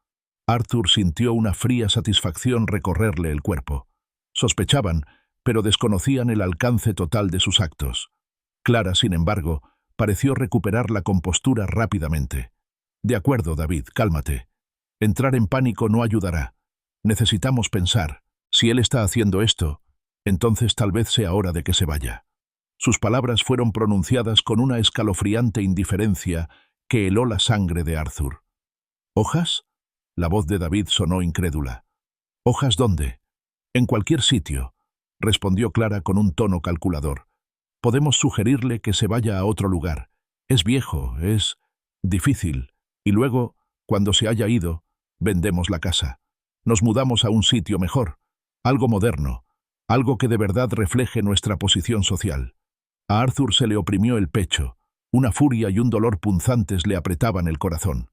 [SPEAKER 1] Arthur sintió una fría satisfacción recorrerle el cuerpo. Sospechaban, pero desconocían el alcance total de sus actos. Clara, sin embargo, pareció recuperar la compostura rápidamente. «De acuerdo, David, cálmate. Entrar en pánico no ayudará. Necesitamos pensar. Si él está haciendo esto, entonces tal vez sea hora de que se vaya». Sus palabras fueron pronunciadas con una escalofriante indiferencia que heló la sangre de Arthur. «¿Hojas?» La voz de David sonó incrédula. «¿Hojas dónde?» «En cualquier sitio», respondió Clara con un tono calculador. «Podemos sugerirle que se vaya a otro lugar. Es viejo, es difícil. Y luego, cuando se haya ido, vendemos la casa. Nos mudamos a un sitio mejor, algo moderno, algo que de verdad refleje nuestra posición social». A Arthur se le oprimió el pecho. Una furia y un dolor punzantes le apretaban el corazón.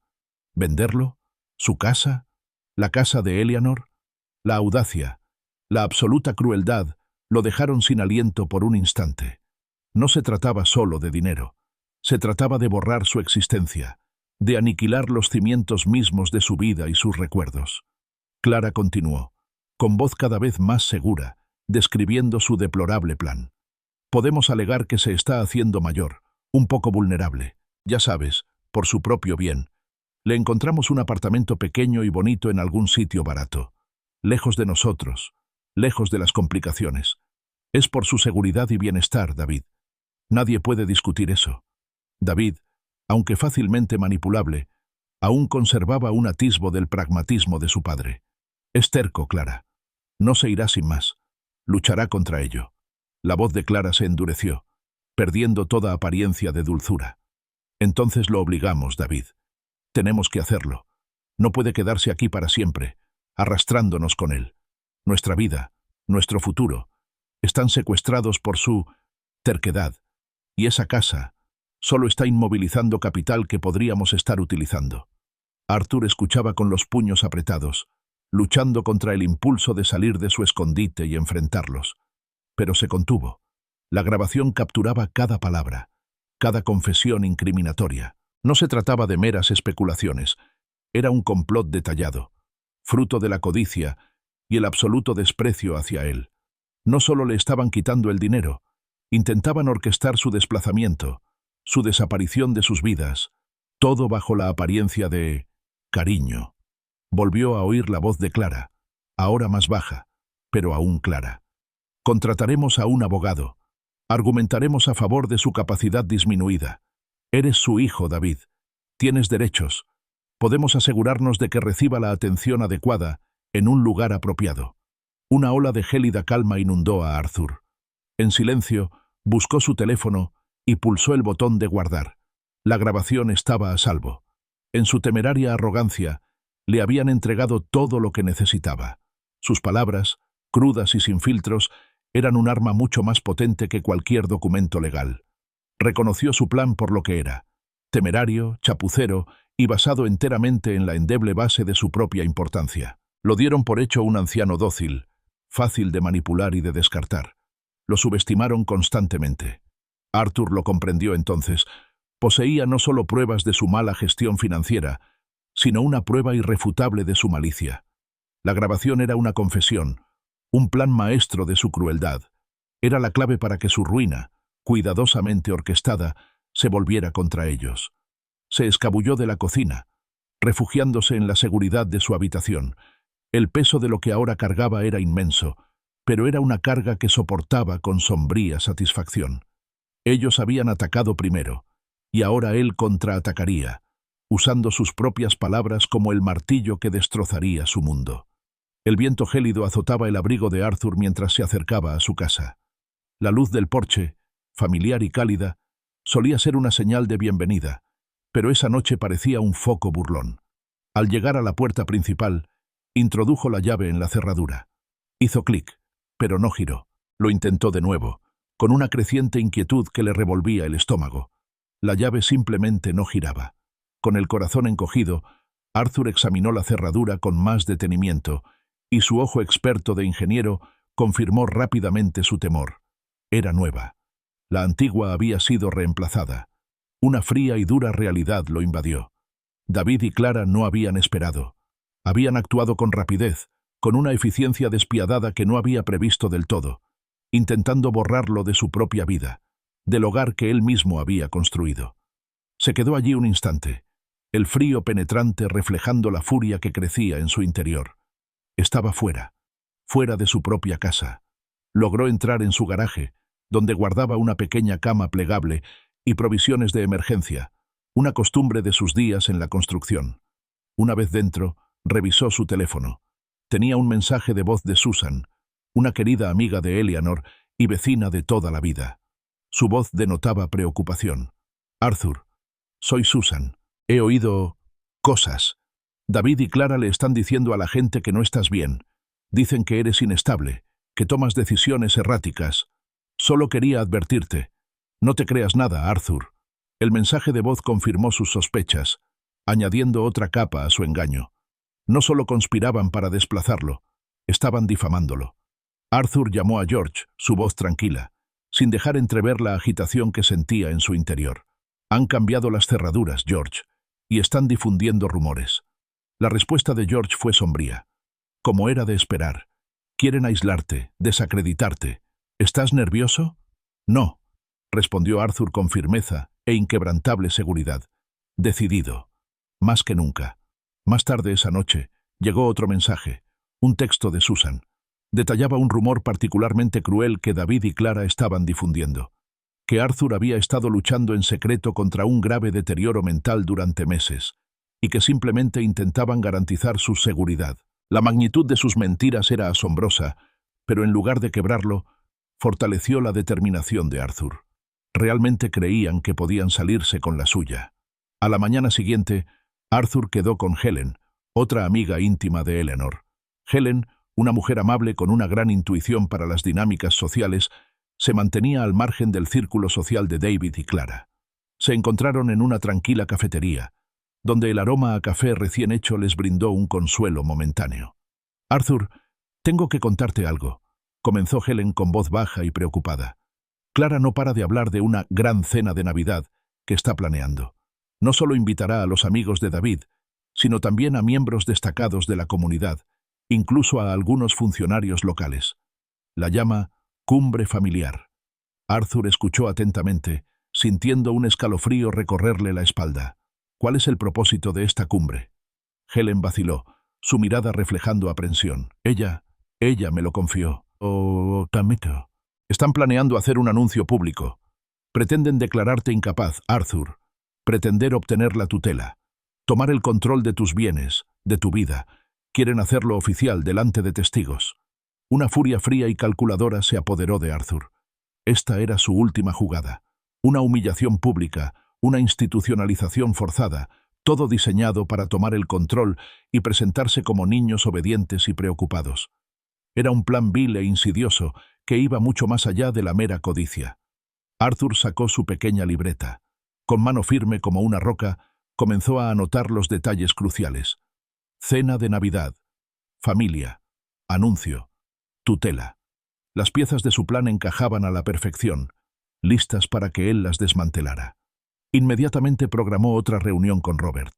[SPEAKER 1] ¿Venderlo? ¿Su casa? ¿La casa de Eleanor? La audacia, la absoluta crueldad, lo dejaron sin aliento por un instante. No se trataba solo de dinero. Se trataba de borrar su existencia, de aniquilar los cimientos mismos de su vida y sus recuerdos. Clara continuó, con voz cada vez más segura, describiendo su deplorable plan. «Podemos alegar que se está haciendo mayor, un poco vulnerable. Ya sabes, por su propio bien. Le encontramos un apartamento pequeño y bonito en algún sitio barato. Lejos de nosotros, lejos de las complicaciones. Es por su seguridad y bienestar, David. Nadie puede discutir eso». David, aunque fácilmente manipulable, aún conservaba un atisbo del pragmatismo de su padre. «Es terco, Clara. No se irá sin más. Luchará contra ello». La voz de Clara se endureció, perdiendo toda apariencia de dulzura. «Entonces lo obligamos, David. Tenemos que hacerlo. No puede quedarse aquí para siempre, arrastrándonos con él. Nuestra vida, nuestro futuro, están secuestrados por su terquedad, y esa casa solo está inmovilizando capital que podríamos estar utilizando». Arthur escuchaba con los puños apretados, luchando contra el impulso de salir de su escondite y enfrentarlos. Pero se contuvo. La grabación capturaba cada palabra, cada confesión incriminatoria. No se trataba de meras especulaciones, era un complot detallado, fruto de la codicia y el absoluto desprecio hacia él. No solo le estaban quitando el dinero, intentaban orquestar su desplazamiento, su desaparición de sus vidas, todo bajo la apariencia de cariño. Volvió a oír la voz de Clara, ahora más baja, pero aún clara. «Contrataremos a un abogado. Argumentaremos a favor de su capacidad disminuida. Eres su hijo, David. Tienes derechos. Podemos asegurarnos de que reciba la atención adecuada en un lugar apropiado». Una ola de gélida calma inundó a Arthur. En silencio, buscó su teléfono y pulsó el botón de guardar. La grabación estaba a salvo. En su temeraria arrogancia, le habían entregado todo lo que necesitaba. Sus palabras, crudas y sin filtros, eran un arma mucho más potente que cualquier documento legal. Reconoció su plan por lo que era: temerario, chapucero y basado enteramente en la endeble base de su propia importancia. Lo dieron por hecho un anciano dócil, fácil de manipular y de descartar. Lo subestimaron constantemente. Arthur lo comprendió entonces. Poseía no solo pruebas de su mala gestión financiera, sino una prueba irrefutable de su malicia. La grabación era una confesión, un plan maestro de su crueldad. Era la clave para que su ruina, cuidadosamente orquestada, se volviera contra ellos. Se escabulló de la cocina, refugiándose en la seguridad de su habitación. El peso de lo que ahora cargaba era inmenso, pero era una carga que soportaba con sombría satisfacción. Ellos habían atacado primero, y ahora él contraatacaría, usando sus propias palabras como el martillo que destrozaría su mundo. El viento gélido azotaba el abrigo de Arthur mientras se acercaba a su casa. La luz del porche, familiar y cálida, solía ser una señal de bienvenida, pero esa noche parecía un foco burlón. Al llegar a la puerta principal, introdujo la llave en la cerradura. Hizo clic, pero no giró. Lo intentó de nuevo, con una creciente inquietud que le revolvía el estómago. La llave simplemente no giraba. Con el corazón encogido, Arthur examinó la cerradura con más detenimiento, y su ojo experto de ingeniero confirmó rápidamente su temor. Era nueva. La antigua había sido reemplazada. Una fría y dura realidad lo invadió. David y Clara no habían esperado. Habían actuado con rapidez, con una eficiencia despiadada que no había previsto del todo, intentando borrarlo de su propia vida, del hogar que él mismo había construido. Se quedó allí un instante, el frío penetrante reflejando la furia que crecía en su interior. Estaba fuera de su propia casa. Logró entrar en su garaje, donde guardaba una pequeña cama plegable y provisiones de emergencia, una costumbre de sus días en la construcción. Una vez dentro, revisó su teléfono. Tenía un mensaje de voz de Susan, una querida amiga de Eleanor y vecina de toda la vida. Su voz denotaba preocupación. «Arthur, soy Susan. He oído cosas. David y Clara le están diciendo a la gente que no estás bien. Dicen que eres inestable, que tomas decisiones erráticas. Solo quería advertirte. No te creas nada, Arthur». El mensaje de voz confirmó sus sospechas, añadiendo otra capa a su engaño. No solo conspiraban para desplazarlo, estaban difamándolo. Arthur llamó a George, su voz tranquila, sin dejar entrever la agitación que sentía en su interior. «Han cambiado las cerraduras, George, y están difundiendo rumores». La respuesta de George fue sombría. Como era de esperar. «Quieren aislarte, desacreditarte. ¿Estás nervioso?» «No», respondió Arthur con firmeza e inquebrantable seguridad. «Decidido. Más que nunca». Más tarde esa noche, llegó otro mensaje, un texto de Susan. Detallaba un rumor particularmente cruel que David y Clara estaban difundiendo. Que Arthur había estado luchando en secreto contra un grave deterioro mental durante meses, y que simplemente intentaban garantizar su seguridad. La magnitud de sus mentiras era asombrosa, pero en lugar de quebrarlo, fortaleció la determinación de Arthur. Realmente creían que podían salirse con la suya. A la mañana siguiente, Arthur quedó con Helen, otra amiga íntima de Eleanor. Helen, una mujer amable con una gran intuición para las dinámicas sociales, se mantenía al margen del círculo social de David y Clara. Se encontraron en una tranquila cafetería, donde el aroma a café recién hecho les brindó un consuelo momentáneo. «Arthur, tengo que contarte algo», comenzó Helen con voz baja y preocupada. «Clara no para de hablar de una gran cena de Navidad que está planeando. No solo invitará a los amigos de David, sino también a miembros destacados de la comunidad, incluso a algunos funcionarios locales. La llama cumbre familiar». Arthur escuchó atentamente, sintiendo un escalofrío recorrerle la espalda. «¿Cuál es el propósito de esta cumbre?». Helen vaciló, su mirada reflejando aprensión. Ella me lo confió. «Oh, tamito». «Están planeando hacer un anuncio público. Pretenden declararte incapaz, Arthur. Pretender obtener la tutela. Tomar el control de tus bienes, de tu vida. Quieren hacerlo oficial delante de testigos». Una furia fría y calculadora se apoderó de Arthur. Esta era su última jugada. Una humillación pública, una institucionalización forzada, todo diseñado para tomar el control y presentarse como niños obedientes y preocupados. Era un plan vil e insidioso que iba mucho más allá de la mera codicia. Arthur sacó su pequeña libreta. Con mano firme como una roca, comenzó a anotar los detalles cruciales. Cena de Navidad, familia, anuncio, tutela. Las piezas de su plan encajaban a la perfección, listas para que él las desmantelara. Inmediatamente programó otra reunión con Robert.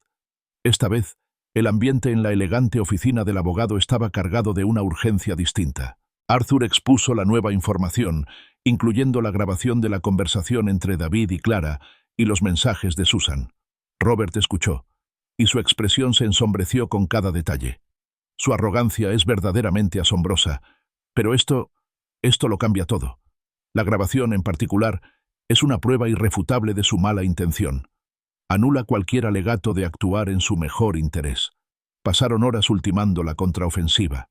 [SPEAKER 1] Esta vez, el ambiente en la elegante oficina del abogado estaba cargado de una urgencia distinta. Arthur expuso la nueva información, incluyendo la grabación de la conversación entre David y Clara y los mensajes de Susan. Robert escuchó, y su expresión se ensombreció con cada detalle. Su arrogancia es verdaderamente asombrosa, pero esto lo cambia todo. La grabación, en particular, es una prueba irrefutable de su mala intención. Anula cualquier alegato de actuar en su mejor interés. Pasaron horas ultimando la contraofensiva.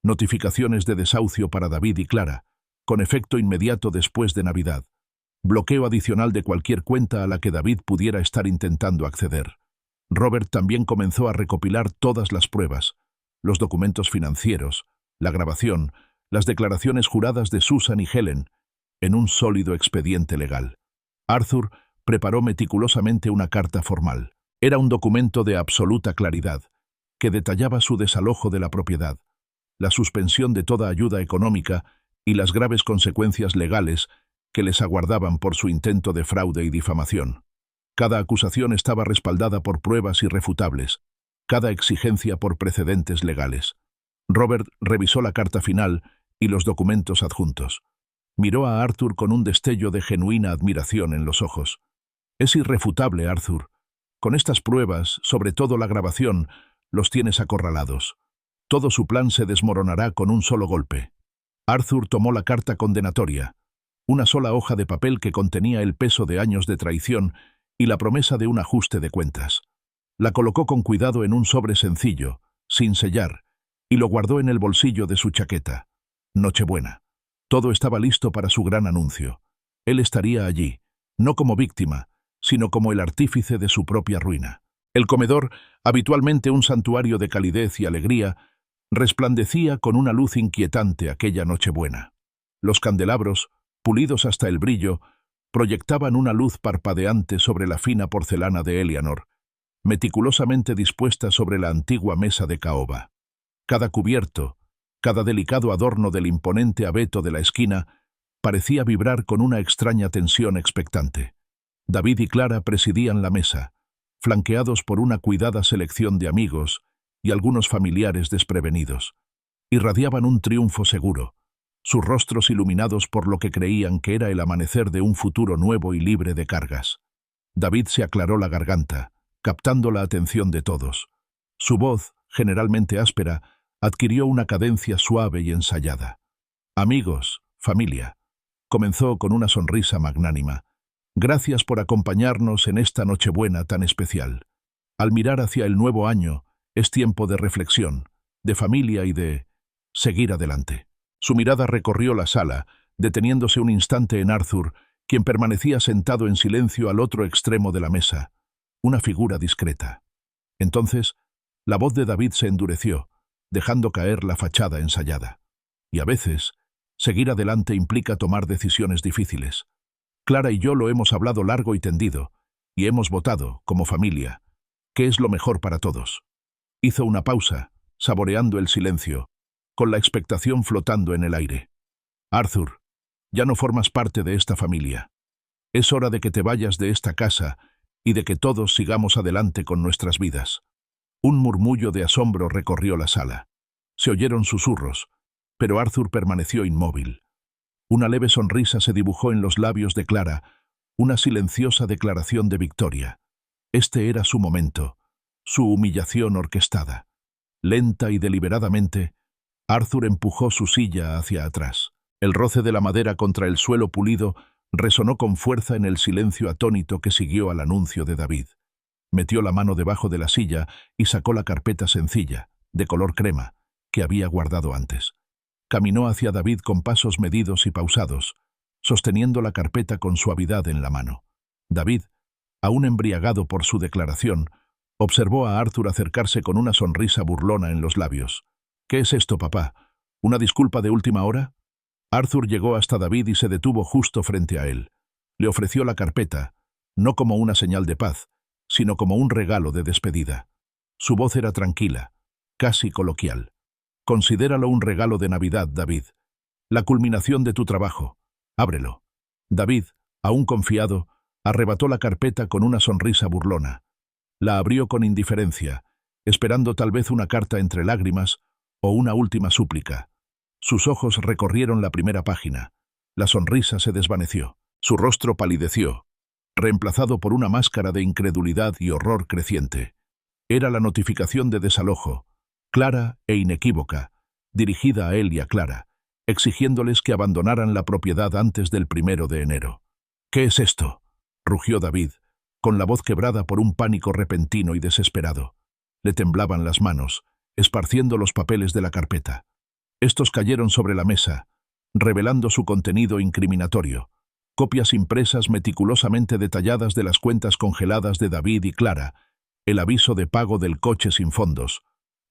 [SPEAKER 1] Notificaciones de desahucio para David y Clara, con efecto inmediato después de Navidad. Bloqueo adicional de cualquier cuenta a la que David pudiera estar intentando acceder. Robert también comenzó a recopilar todas las pruebas, los documentos financieros, la grabación, las declaraciones juradas de Susan y Helen, en un sólido expediente legal. Arthur preparó meticulosamente una carta formal. Era un documento de absoluta claridad, que detallaba su desalojo de la propiedad, la suspensión de toda ayuda económica y las graves consecuencias legales que les aguardaban por su intento de fraude y difamación. Cada acusación estaba respaldada por pruebas irrefutables, cada exigencia por precedentes legales. Robert revisó la carta final y los documentos adjuntos. Miró a Arthur con un destello de genuina admiración en los ojos. «Es irrefutable, Arthur. Con estas pruebas, sobre todo la grabación, los tienes acorralados. Todo su plan se desmoronará con un solo golpe». Arthur tomó la carta condenatoria, una sola hoja de papel que contenía el peso de años de traición y la promesa de un ajuste de cuentas. La colocó con cuidado en un sobre sencillo, sin sellar, y lo guardó en el bolsillo de su chaqueta. Nochebuena. Todo estaba listo para su gran anuncio. Él estaría allí, no como víctima, sino como el artífice de su propia ruina. El comedor, habitualmente un santuario de calidez y alegría, resplandecía con una luz inquietante aquella Nochebuena. Los candelabros, pulidos hasta el brillo, proyectaban una luz parpadeante sobre la fina porcelana de Eleanor, meticulosamente dispuesta sobre la antigua mesa de caoba. Cada cubierto, cada delicado adorno del imponente abeto de la esquina, parecía vibrar con una extraña tensión expectante. David y Clara presidían la mesa, flanqueados por una cuidada selección de amigos y algunos familiares desprevenidos. Irradiaban un triunfo seguro, sus rostros iluminados por lo que creían que era el amanecer de un futuro nuevo y libre de cargas. David se aclaró la garganta, captando la atención de todos. Su voz, generalmente áspera, adquirió una cadencia suave y ensayada. «Amigos, familia», comenzó con una sonrisa magnánima. «Gracias por acompañarnos en esta Nochebuena tan especial. Al mirar hacia el nuevo año, es tiempo de reflexión, de familia y de seguir adelante». Su mirada recorrió la sala, deteniéndose un instante en Arthur, quien permanecía sentado en silencio al otro extremo de la mesa, una figura discreta. Entonces, la voz de David se endureció, dejando caer la fachada ensayada. Y a veces, seguir adelante implica tomar decisiones difíciles. Clara y yo lo hemos hablado largo y tendido, y hemos votado, como familia, qué es lo mejor para todos. Hizo una pausa, saboreando el silencio, con la expectación flotando en el aire. «Arthur, ya no formas parte de esta familia. Es hora de que te vayas de esta casa y de que todos sigamos adelante con nuestras vidas». Un murmullo de asombro recorrió la sala. Se oyeron susurros, pero Arthur permaneció inmóvil. Una leve sonrisa se dibujó en los labios de Clara, una silenciosa declaración de victoria. Este era su momento, su humillación orquestada. Lenta y deliberadamente, Arthur empujó su silla hacia atrás. El roce de la madera contra el suelo pulido resonó con fuerza en el silencio atónito que siguió al anuncio de David. Metió la mano debajo de la silla y sacó la carpeta sencilla, de color crema, que había guardado antes. Caminó hacia David con pasos medidos y pausados, sosteniendo la carpeta con suavidad en la mano. David, aún embriagado por su declaración, observó a Arthur acercarse con una sonrisa burlona en los labios. «¿Qué es esto, papá? ¿Una disculpa de última hora?» Arthur llegó hasta David y se detuvo justo frente a él. Le ofreció la carpeta, no como una señal de paz, sino como un regalo de despedida. Su voz era tranquila, casi coloquial. «Considéralo un regalo de Navidad, David. La culminación de tu trabajo. Ábrelo». David, aún confiado, arrebató la carpeta con una sonrisa burlona. La abrió con indiferencia, esperando tal vez una carta entre lágrimas o una última súplica. Sus ojos recorrieron la primera página. La sonrisa se desvaneció. Su rostro palideció, reemplazado por una máscara de incredulidad y horror creciente. Era la notificación de desalojo, clara e inequívoca, dirigida a él y a Clara, exigiéndoles que abandonaran la propiedad antes del 1 de enero. «¿Qué es esto?», rugió David, con la voz quebrada por un pánico repentino y desesperado. Le temblaban las manos, esparciendo los papeles de la carpeta. Estos cayeron sobre la mesa, revelando su contenido incriminatorio. Copias impresas meticulosamente detalladas de las cuentas congeladas de David y Clara, el aviso de pago del coche sin fondos,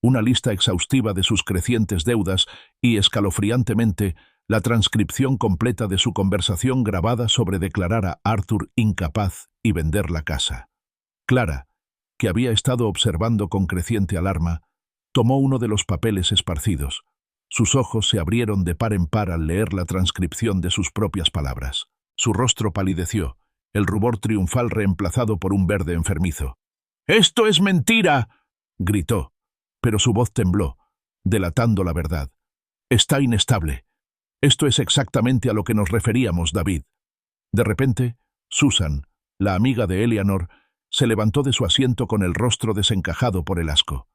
[SPEAKER 1] una lista exhaustiva de sus crecientes deudas y, escalofriantemente, la transcripción completa de su conversación grabada sobre declarar a Arthur incapaz y vender la casa. Clara, que había estado observando con creciente alarma, tomó uno de los papeles esparcidos. Sus ojos se abrieron de par en par al leer la transcripción de sus propias palabras. Su rostro palideció, el rubor triunfal reemplazado por un verde enfermizo. «¡Esto es mentira!», gritó, pero su voz tembló, delatando la verdad. «Está inestable. Esto es exactamente a lo que nos referíamos, David». De repente, Susan, la amiga de Eleanor, se levantó de su asiento con el rostro desencajado por el asco.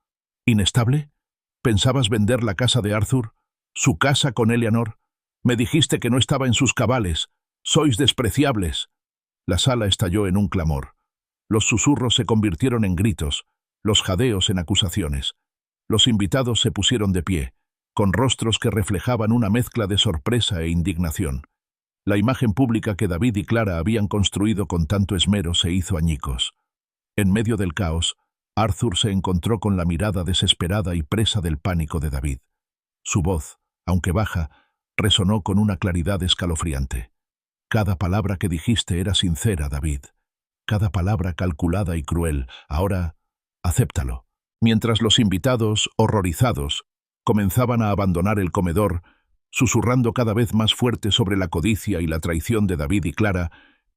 [SPEAKER 1] «¿Inestable? ¿Pensabas vender la casa de Arthur? ¿Su casa con Eleanor? Me dijiste que no estaba en sus cabales. ¡Sois despreciables!». La sala estalló en un clamor. Los susurros se convirtieron en gritos, los jadeos en acusaciones. Los invitados se pusieron de pie, con rostros que reflejaban una mezcla de sorpresa e indignación. La imagen pública que David y Clara habían construido con tanto esmero se hizo añicos. En medio del caos, Arthur se encontró con la mirada desesperada y presa del pánico de David. Su voz, aunque baja, resonó con una claridad escalofriante. «Cada palabra que dijiste era sincera, David. Cada palabra calculada y cruel. Ahora, acéptalo». Mientras los invitados, horrorizados, comenzaban a abandonar el comedor, susurrando cada vez más fuerte sobre la codicia y la traición de David y Clara,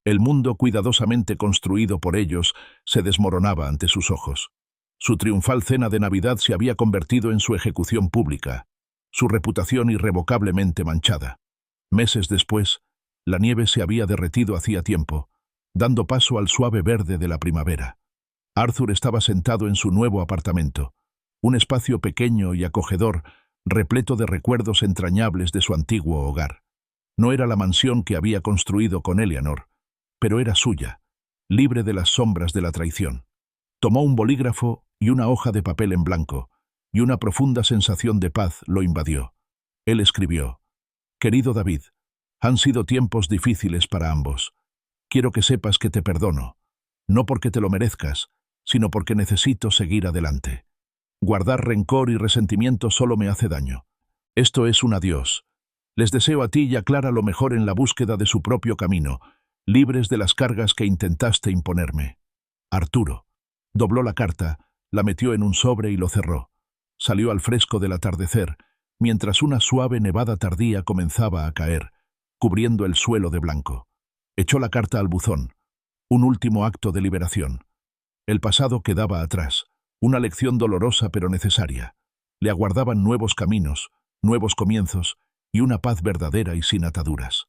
[SPEAKER 1] el mundo cuidadosamente construido por ellos se desmoronaba ante sus ojos. Su triunfal cena de Navidad se había convertido en su ejecución pública, su reputación irrevocablemente manchada. Meses después, la nieve se había derretido hacía tiempo, dando paso al suave verde de la primavera. Arthur estaba sentado en su nuevo apartamento, un espacio pequeño y acogedor, repleto de recuerdos entrañables de su antiguo hogar. No era la mansión que había construido con Eleanor, pero era suya, libre de las sombras de la traición. Tomó un bolígrafo y una hoja de papel en blanco, y una profunda sensación de paz lo invadió. Él escribió: «Querido David, han sido tiempos difíciles para ambos. Quiero que sepas que te perdono, no porque te lo merezcas, sino porque necesito seguir adelante. Guardar rencor y resentimiento solo me hace daño. Esto es un adiós. Les deseo a ti y a Clara lo mejor en la búsqueda de su propio camino, libres de las cargas que intentaste imponerme. Arturo». Dobló la carta, la metió en un sobre y lo cerró. Salió al fresco del atardecer, mientras una suave nevada tardía comenzaba a caer, cubriendo el suelo de blanco. Echó la carta al buzón. Un último acto de liberación. El pasado quedaba atrás, una lección dolorosa pero necesaria. Le aguardaban nuevos caminos, nuevos comienzos y una paz verdadera y sin ataduras.